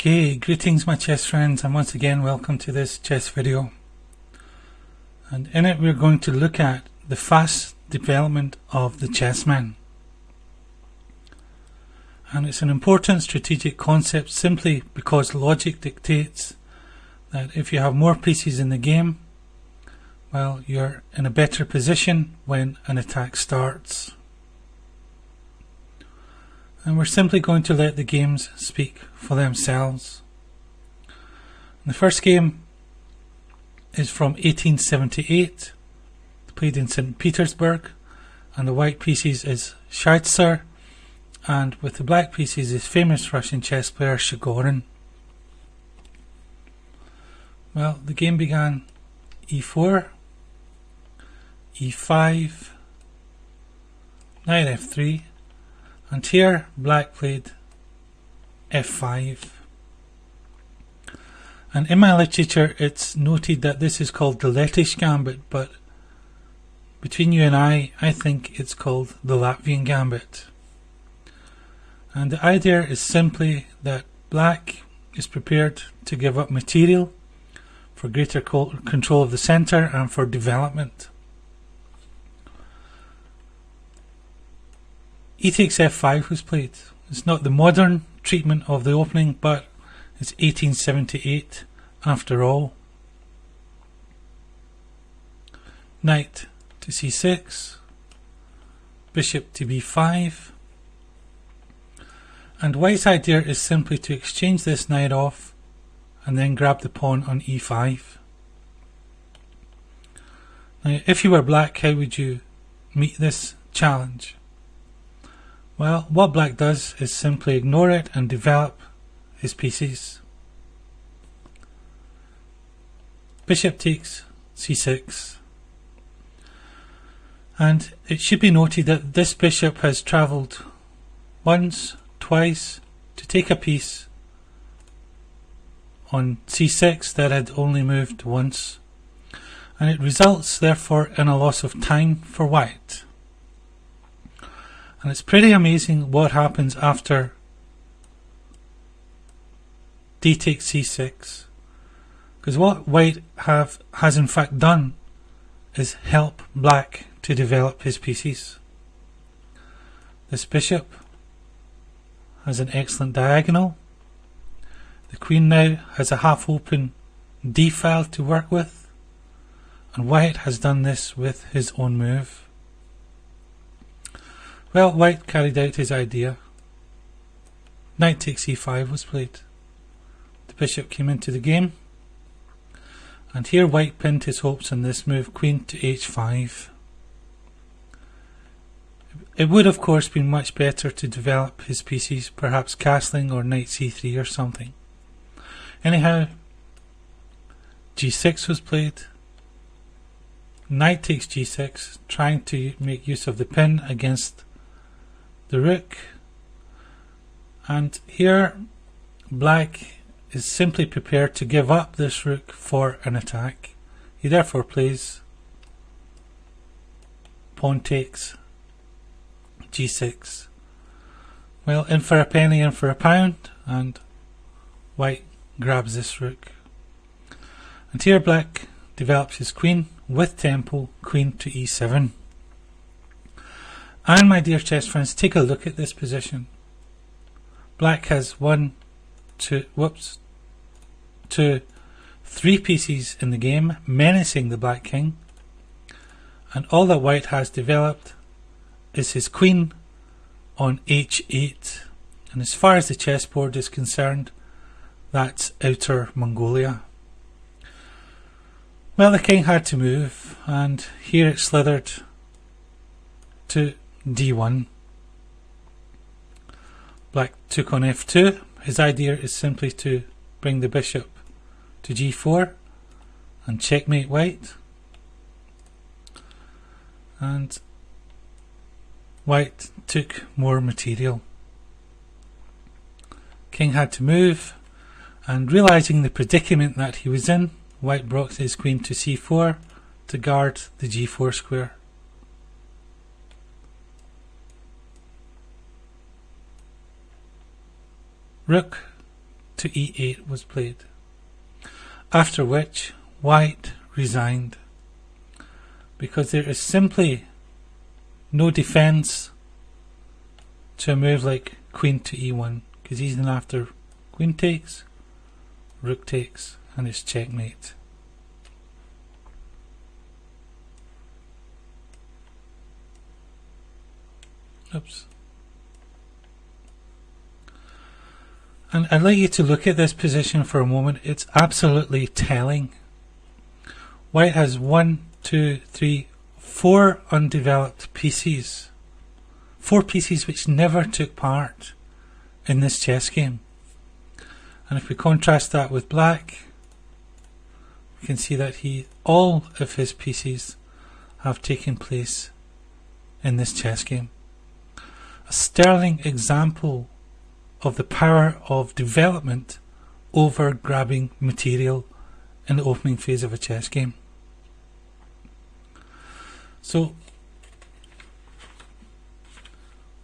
Okay, greetings my chess friends, and once again welcome to this chess video. And in it we're going to look at the fast development of the chessman. And it's an important strategic concept simply because logic dictates that if you have more pieces in the game, well, you're in a better position when an attack starts. And we're simply going to let the games speak for themselves. The first game is from 1878, played in St. Petersburg, and the white pieces is Scheitzer, and with the black pieces is famous Russian chess player Chigorin. Well, the game began e4, e5, knight f3, and here black played f5. And in my literature it's noted that this is called the Lettish gambit, but between you and I think it's called the Latvian gambit. And the idea is simply that black is prepared to give up material for greater control of the centre and for development. E takes f5 was played. It's not the modern treatment of the opening, but it's 1878 after all. Knight to c6, bishop to b5, and white's idea is simply to exchange this knight off and then grab the pawn on e5. Now, if you were black, how would you meet this challenge? Well, what black does is simply ignore it and develop his pieces. Bishop takes c6. And it should be noted that this bishop has travelled once, twice to take a piece on c6 that had only moved once. And it results therefore in a loss of time for white. And it's pretty amazing what happens after d takes c6, because what white has in fact done is help black to develop his pieces. This bishop has an excellent diagonal. The queen now has a half open d file to work with, and white has done this with his own move. Well, white carried out his idea. Knight takes e5 was played. The bishop came into the game, and here white pinned his hopes on this move, queen to h5. It would of course been much better to develop his pieces, perhaps castling or knight c3 or something. Anyhow, g6 was played. Knight takes g6, trying to make use of the pin against the rook, and here black is simply prepared to give up this rook for an attack. He therefore plays pawn takes g6. Well, in for a penny, in for a pound, and white grabs this rook. And here black develops his queen with tempo, queen to e7. And my dear chess friends, take a look at this position. Black has three pieces in the game, menacing the black king, and all that white has developed is his queen on h8. And as far as the chessboard is concerned, that's Outer Mongolia. Well, the king had to move, and here it slithered to d1. Black took on f2. His idea is simply to bring the bishop to g4 and checkmate white. And white took more material. King had to move, and realizing the predicament that he was in, white brought his queen to c4 to guard the g4 square. Rook to e8 was played, after which white resigned, because there is simply no defence to a move like queen to e1, because he's then after queen takes, rook takes, and it's checkmate. Oops. And I'd like you to look at this position for a moment. It's absolutely telling. White has 1, 2, 3, 4 undeveloped pieces. 4 pieces which never took part in this chess game. And if we contrast that with black, we can see that all of his pieces have taken place in this chess game. A sterling example of the power of development over grabbing material in the opening phase of a chess game. So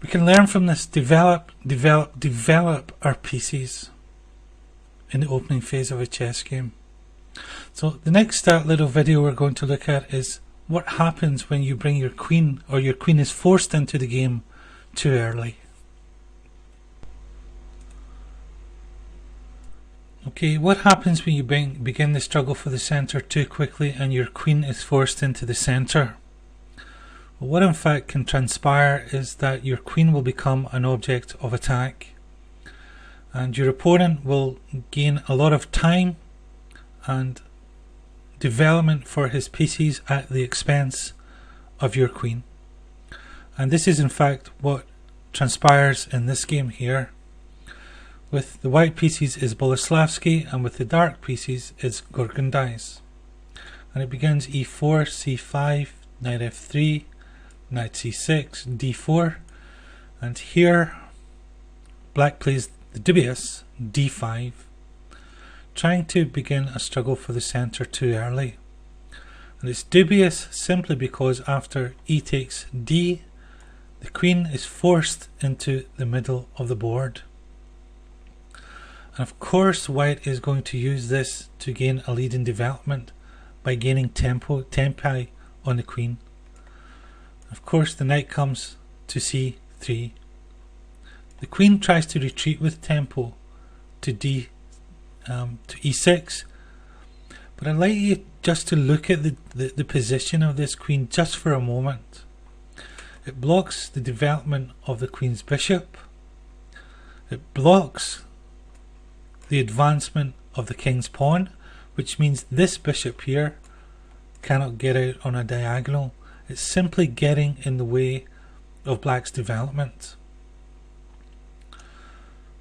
we can learn from this, develop our pieces in the opening phase of a chess game. So the next little video we're going to look at is what happens when you bring your queen, or your queen is forced into the game too early. Okay, what happens when you begin the struggle for the centre too quickly and your queen is forced into the centre? Well, what in fact can transpire is that your queen will become an object of attack, and your opponent will gain a lot of time and development for his pieces at the expense of your queen. And this is in fact what transpires in this game here. With the white pieces is Boleslavsky, and with the dark pieces is Gorgandais. And it begins e4, c5, knight f3, knight c6, d4, and here black plays the dubious d5, trying to begin a struggle for the centre too early. And it's dubious simply because after e takes d, the queen is forced into the middle of the board. And of course white is going to use this to gain a lead in development by gaining tempi on the queen. Of course the knight comes to c3. The queen tries to retreat with tempo to e6, but I'd like you just to look at the position of this queen just for a moment. It blocks the development of the queen's bishop. It blocks the advancement of the king's pawn, which means this bishop here cannot get out on a diagonal. It's simply getting in the way of black's development.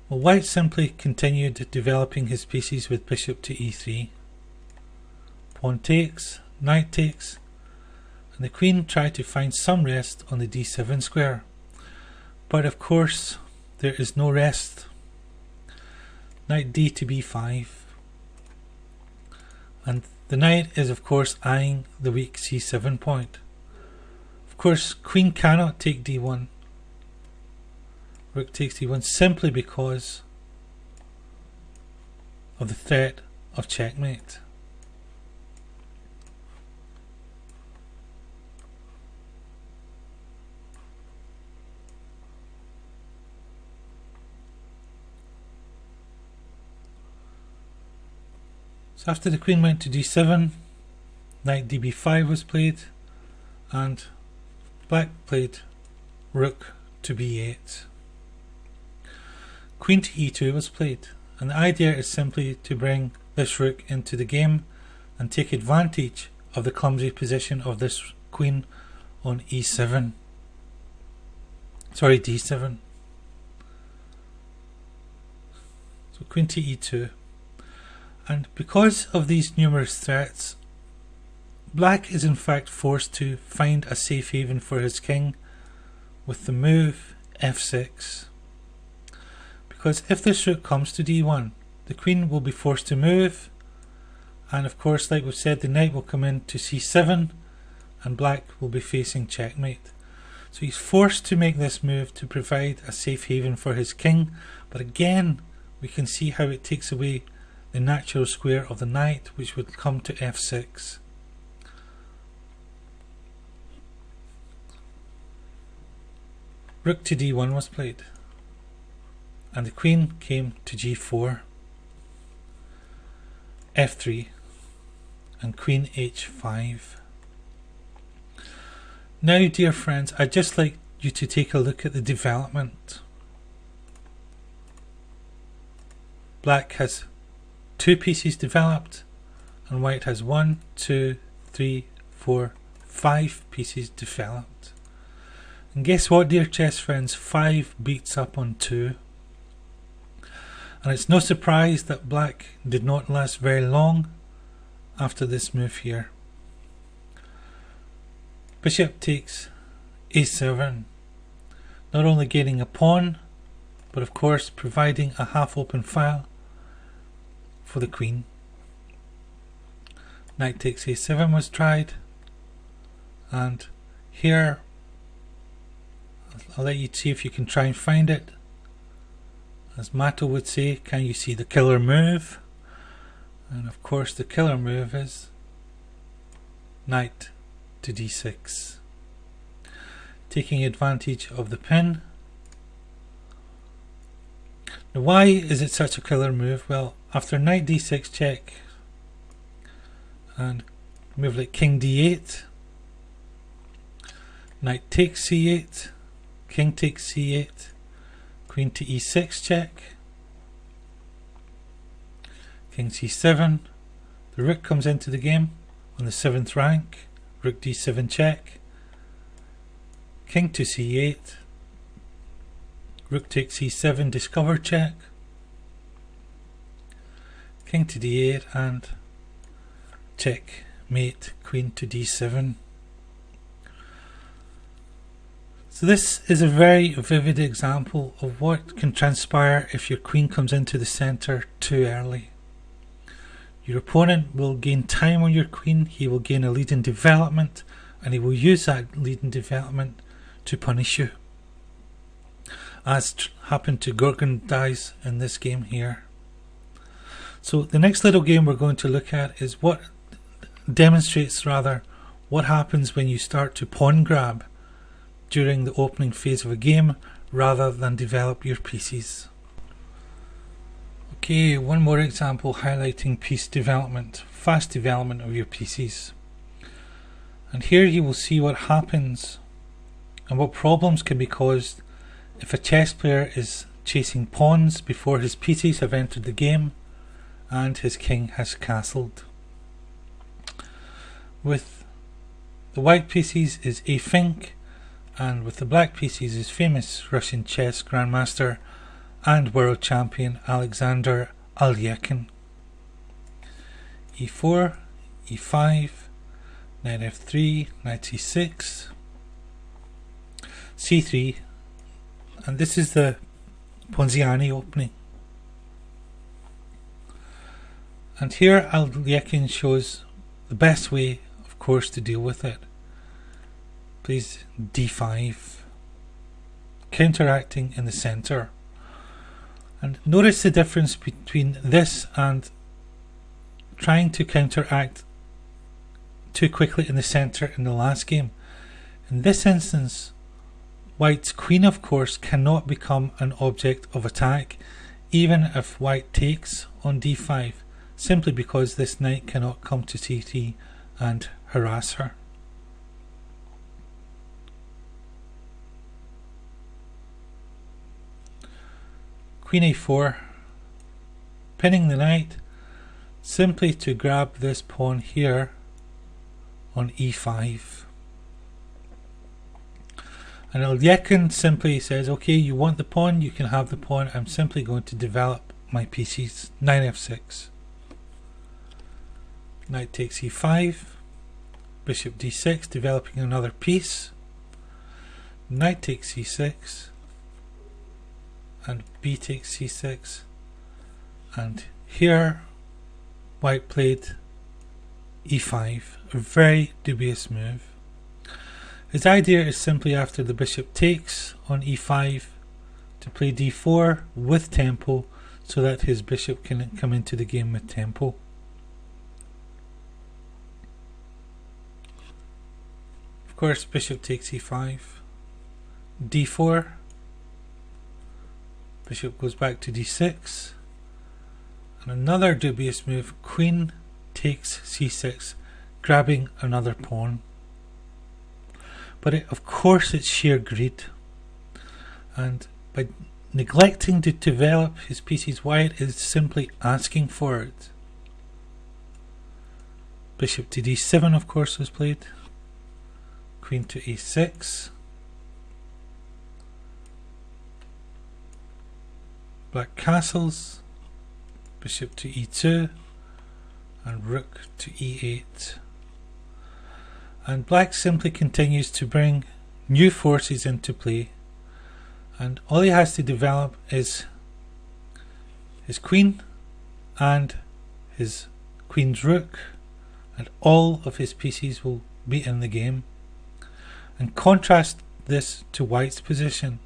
Well, white simply continued developing his pieces with bishop to e3. Pawn takes, knight takes, and the queen tried to find some rest on the d7 square. But of course there is no rest. Knight d to b5, and the knight is of course eyeing the weak c7 point. Of course queen cannot take d1, rook takes d1, simply because of the threat of checkmate. So after the queen went to d7, knight db5 was played, and black played rook to b8. Queen to e2 was played, and the idea is simply to bring this rook into the game and take advantage of the clumsy position of this queen on d7. So queen to e2. And because of these numerous threats, black is in fact forced to find a safe haven for his king with the move f6. Because if this rook comes to d1, the queen will be forced to move, and of course, like we've said, the knight will come in to c7 and black will be facing checkmate. So he's forced to make this move to provide a safe haven for his king, but again we can see how it takes away the natural square of the knight, which would come to f6. Rook to d1 was played, and the queen came to g4, f3, and queen h5. Now, dear friends, I'd just like you to take a look at the development. Black has 2 pieces developed, and white has 1, 2, 3, 4, 5 pieces developed. And guess what, dear chess friends? 5 beats up on 2. And it's no surprise that black did not last very long after this move here. Bishop takes a7, not only gaining a pawn, but of course providing a half-open file for the queen. Knight takes a7 was tried, and here I'll let you see if you can try and find it. As Mato would say, can you see the killer move? And of course the killer move is knight to d6, taking advantage of the pin. Now, why is it such a killer move? Well, after knight d6 check and move like king d8, knight takes c8, king takes c8, queen to e6 check, king c7, the rook comes into the game on the 7th rank, rook d7 check, king to c8, rook takes c7 discover check, king to d8, and checkmate, queen to d7. So this is a very vivid example of what can transpire if your queen comes into the centre too early. Your opponent will gain time on your queen, he will gain a lead in development, and he will use that lead in development to punish you, as happened to Gorgondize in this game here. So the next little game we're going to look at is what demonstrates what happens when you start to pawn grab during the opening phase of a game rather than develop your pieces. Okay, one more example highlighting piece development, fast development of your pieces. And here you will see what happens and what problems can be caused if a chess player is chasing pawns before his pieces have entered the game and his king has castled. With the white pieces is a Fink, and with the black pieces is famous Russian chess grandmaster and world champion Alexander Aleksey. e4, e5, knight f3, knight c6, c3, and this is the Ponziani opening. And here Aleksey shows the best way, of course, to deal with it. Plays d5, counteracting in the centre. And notice the difference between this and trying to counteract too quickly in the centre in the last game. In this instance, white's queen, of course, cannot become an object of attack, even if white takes on d5, simply because this knight cannot come to c3 and harass her. Queen a4, pinning the knight, simply to grab this pawn here on e5. And Aleksey simply says, okay, you want the pawn, you can have the pawn, I'm simply going to develop my pieces. Knight f6. Knight takes e5, bishop d6, developing another piece. Knight takes c6, and b takes c6, and here white played e5, a very dubious move. His idea is simply after the bishop takes on e5 to play d4 with tempo so that his bishop can come into the game with tempo. Of course, bishop takes e5, d4, bishop goes back to d6, and another dubious move, queen takes c6, grabbing another pawn. But of course it's sheer greed, and by neglecting to develop his pieces, white is simply asking for it. Bishop to d7 of course was played, queen to e6, black castles, bishop to e2, and rook to e8. And black simply continues to bring new forces into play, and all he has to develop is his queen and his queen's rook, and all of his pieces will be in the game. And contrast this to white's position.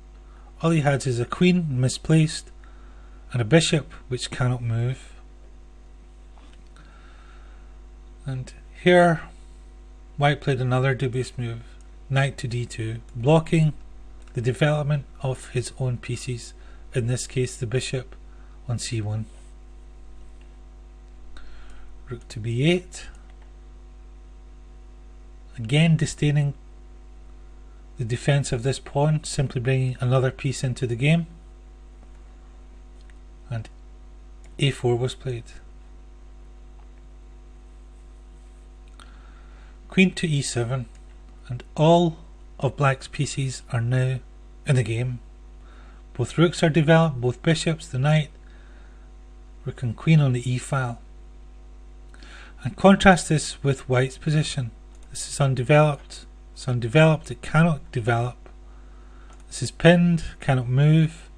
All he has is a queen misplaced and a bishop which cannot move. And here white played another dubious move, knight to d2, blocking the development of his own pieces, in this case the bishop on c1. Rook to b8, again disdaining the defense of this pawn, simply bringing another piece into the game, and a4 was played. Queen to e7, and all of black's pieces are now in the game. Both rooks are developed, both bishops, the knight, rook and queen on the e-file. And contrast this with white's position. This is undeveloped. It's undeveloped, it cannot develop. This is pinned, cannot move.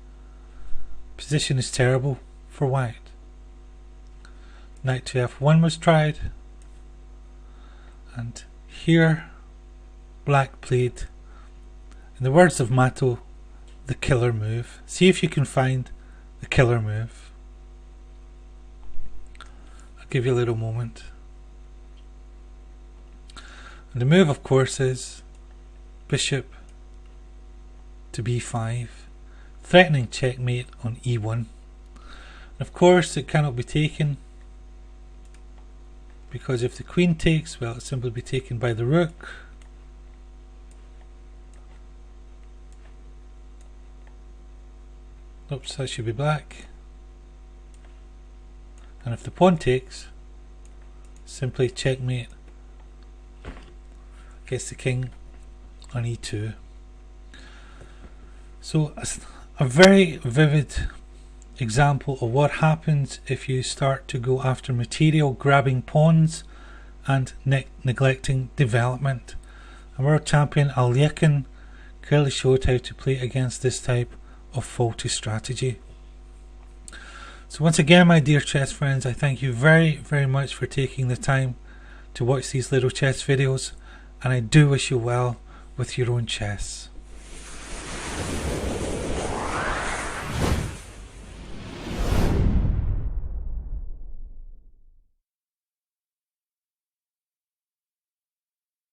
Position is terrible for white. Knight to f1 was tried, and here black played, in the words of Mato, the killer move. See if you can find the killer move. I'll give you a little moment. And the move of course is bishop to b5, threatening checkmate on e1. And of course it cannot be taken, because if the queen takes, well, it'll simply be taken by the rook. Oops, that should be black. And if the pawn takes, simply checkmate against the king on e2. So a very vivid example of what happens if you start to go after material, grabbing pawns and neglecting development. And world champion Aleksey clearly showed how to play against this type of faulty strategy. So once again, my dear chess friends, I thank you very much for taking the time to watch these little chess videos, and I do wish you well with your own chess.